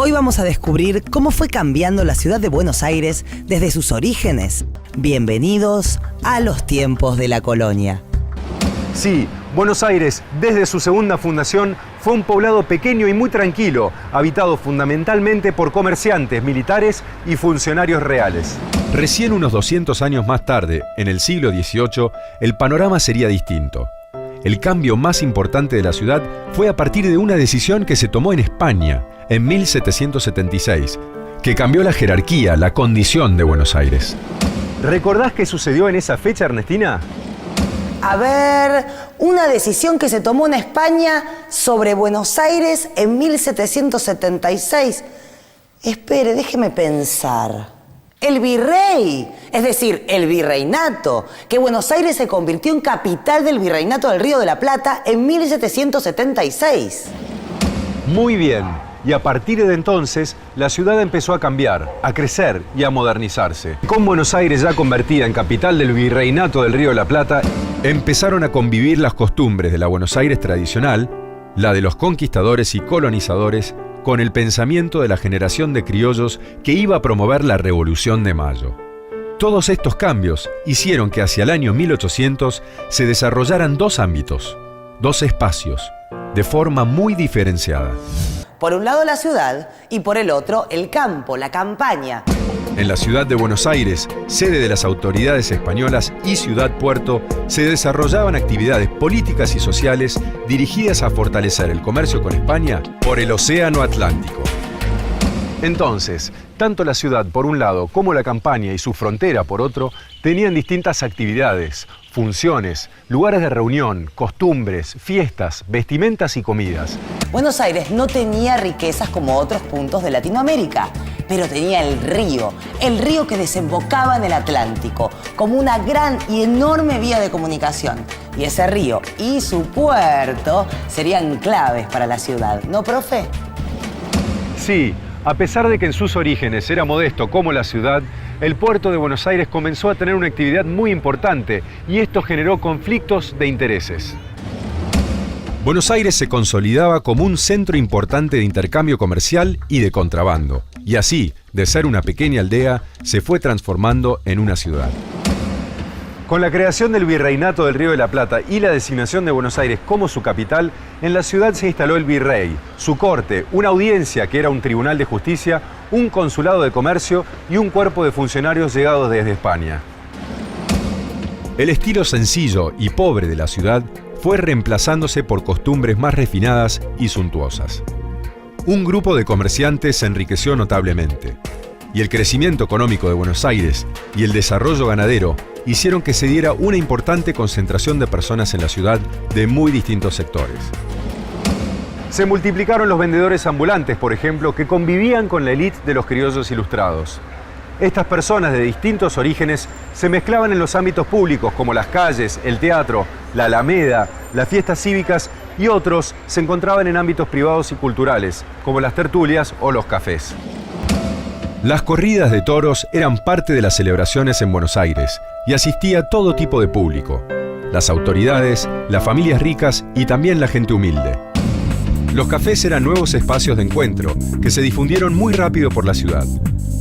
Hoy vamos a descubrir cómo fue cambiando la ciudad de Buenos Aires desde sus orígenes. Bienvenidos a los tiempos de la colonia. Sí, Buenos Aires, desde su segunda fundación, fue un poblado pequeño y muy tranquilo, habitado fundamentalmente por comerciantes, militares y funcionarios reales. Recién unos 200 años más tarde, en el siglo XVIII, el panorama sería distinto. El cambio más importante de la ciudad fue a partir de una decisión que se tomó en España, en 1776, que cambió la jerarquía, la condición de Buenos Aires. ¿Recordás qué sucedió en esa fecha, Ernestina? A ver, una decisión que se tomó en España sobre Buenos Aires en 1776. Espere, déjeme pensar. El virrey, es decir, el virreinato, que Buenos Aires se convirtió en capital del virreinato del Río de la Plata en 1776. Muy bien. Y a partir de entonces, la ciudad empezó a cambiar, a crecer y a modernizarse. Con Buenos Aires ya convertida en capital del virreinato del Río de la Plata, empezaron a convivir las costumbres de la Buenos Aires tradicional, la de los conquistadores y colonizadores, con el pensamiento de la generación de criollos que iba a promover la Revolución de Mayo. Todos estos cambios hicieron que hacia el año 1800 se desarrollaran dos ámbitos, dos espacios, de forma muy diferenciada. Por un lado la ciudad y por el otro el campo, la campaña. En la ciudad de Buenos Aires, sede de las autoridades españolas y ciudad-puerto, se desarrollaban actividades políticas y sociales dirigidas a fortalecer el comercio con España por el Océano Atlántico. Entonces, tanto la ciudad por un lado como la campaña y su frontera por otro tenían distintas actividades, funciones, lugares de reunión, costumbres, fiestas, vestimentas y comidas. Buenos Aires no tenía riquezas como otros puntos de Latinoamérica, pero tenía el río que desembocaba en el Atlántico, como una gran y enorme vía de comunicación. Y ese río y su puerto serían claves para la ciudad, ¿no, profe? Sí. A pesar de que en sus orígenes era modesto como la ciudad, el puerto de Buenos Aires comenzó a tener una actividad muy importante y esto generó conflictos de intereses. Buenos Aires se consolidaba como un centro importante de intercambio comercial y de contrabando, y así, de ser una pequeña aldea, se fue transformando en una ciudad. Con la creación del Virreinato del Río de la Plata y la designación de Buenos Aires como su capital, en la ciudad se instaló el virrey, su corte, una audiencia que era un tribunal de justicia, un consulado de comercio y un cuerpo de funcionarios llegados desde España. El estilo sencillo y pobre de la ciudad fue reemplazándose por costumbres más refinadas y suntuosas. Un grupo de comerciantes se enriqueció notablemente, y el crecimiento económico de Buenos Aires y el desarrollo ganadero hicieron que se diera una importante concentración de personas en la ciudad de muy distintos sectores. Se multiplicaron los vendedores ambulantes, por ejemplo, que convivían con la élite de los criollos ilustrados. Estas personas de distintos orígenes se mezclaban en los ámbitos públicos como las calles, el teatro, la Alameda, las fiestas cívicas y otros se encontraban en ámbitos privados y culturales, como las tertulias o los cafés. Las corridas de toros eran parte de las celebraciones en Buenos Aires y asistía todo tipo de público, las autoridades, las familias ricas y también la gente humilde. Los cafés eran nuevos espacios de encuentro que se difundieron muy rápido por la ciudad,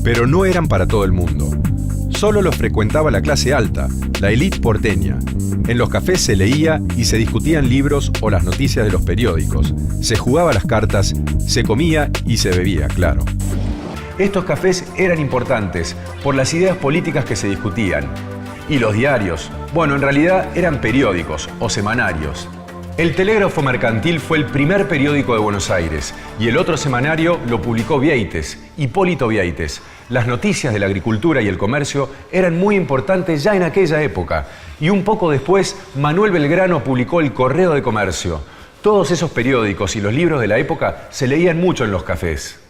pero no eran para todo el mundo. Solo los frecuentaba la clase alta, la élite porteña. En los cafés se leía y se discutían libros o las noticias de los periódicos, se jugaba las cartas, se comía y se bebía, claro. Estos cafés eran importantes por las ideas políticas que se discutían. Y los diarios, bueno, en realidad eran periódicos o semanarios. El Telégrafo Mercantil fue el primer periódico de Buenos Aires y el otro semanario lo publicó Vieites, Hipólito Vieites. Las noticias de la agricultura y el comercio eran muy importantes ya en aquella época. Y un poco después, Manuel Belgrano publicó el Correo de Comercio. Todos esos periódicos y los libros de la época se leían mucho en los cafés.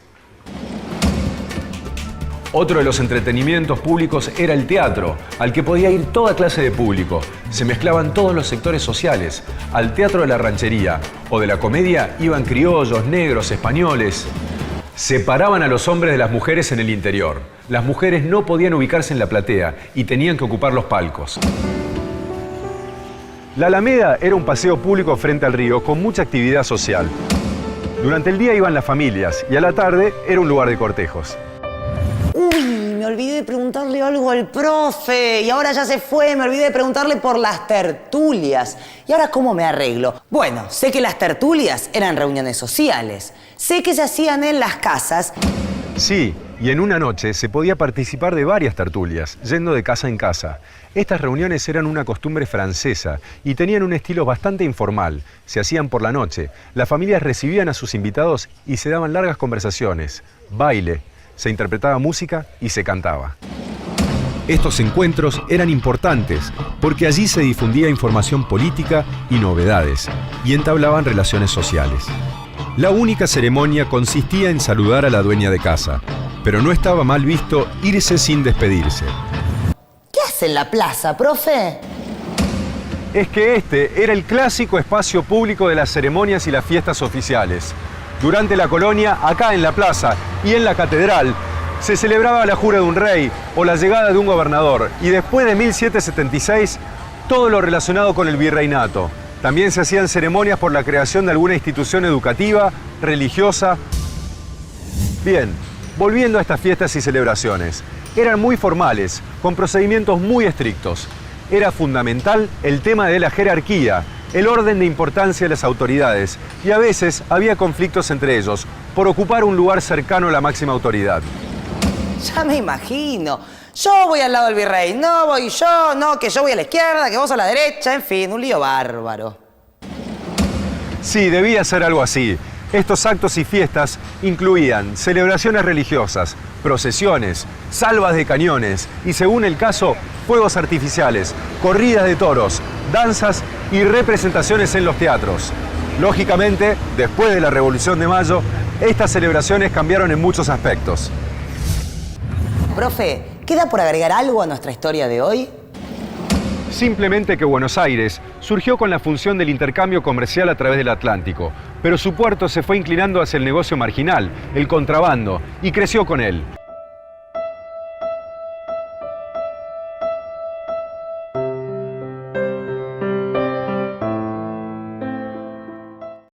Otro de los entretenimientos públicos era el teatro, al que podía ir toda clase de público. Se mezclaban todos los sectores sociales. Al teatro de la ranchería o de la comedia iban criollos, negros, españoles. Separaban a los hombres de las mujeres en el interior. Las mujeres no podían ubicarse en la platea y tenían que ocupar los palcos. La Alameda era un paseo público frente al río con mucha actividad social. Durante el día iban las familias y a la tarde era un lugar de cortejos. Uy, me olvidé de preguntarle algo al profe y ahora ya se fue, me olvidé de preguntarle por las tertulias. ¿Y ahora cómo me arreglo? Bueno, sé que las tertulias eran reuniones sociales, sé que se hacían en las casas. Sí, y en una noche se podía participar de varias tertulias, yendo de casa en casa. Estas reuniones eran una costumbre francesa y tenían un estilo bastante informal. Se hacían por la noche, las familias recibían a sus invitados y se daban largas conversaciones, baile, se interpretaba música y se cantaba. Estos encuentros eran importantes porque allí se difundía información política y novedades y entablaban relaciones sociales. La única ceremonia consistía en saludar a la dueña de casa, pero no estaba mal visto irse sin despedirse. ¿Qué hace en la plaza, profe? Es que este era el clásico espacio público de las ceremonias y las fiestas oficiales. Durante la colonia, acá en la plaza y en la catedral, se celebraba la jura de un rey o la llegada de un gobernador y después de 1776, todo lo relacionado con el virreinato. También se hacían ceremonias por la creación de alguna institución educativa, religiosa. Bien, volviendo a estas fiestas y celebraciones, eran muy formales, con procedimientos muy estrictos. Era fundamental el tema de la jerarquía, el orden de importancia de las autoridades, y a veces había conflictos entre ellos por ocupar un lugar cercano a la máxima autoridad. Ya me imagino. Yo voy al lado del virrey, no voy yo, no, que yo voy a la izquierda, que vos a la derecha, en fin, un lío bárbaro. Sí, debía ser algo así. Estos actos y fiestas incluían celebraciones religiosas, procesiones, salvas de cañones y, según el caso, fuegos artificiales, corridas de toros, danzas y representaciones en los teatros. Lógicamente, después de la Revolución de Mayo, estas celebraciones cambiaron en muchos aspectos. Profe, ¿queda por agregar algo a nuestra historia de hoy? Simplemente que Buenos Aires surgió con la función del intercambio comercial a través del Atlántico, pero su puerto se fue inclinando hacia el negocio marginal, el contrabando, y creció con él.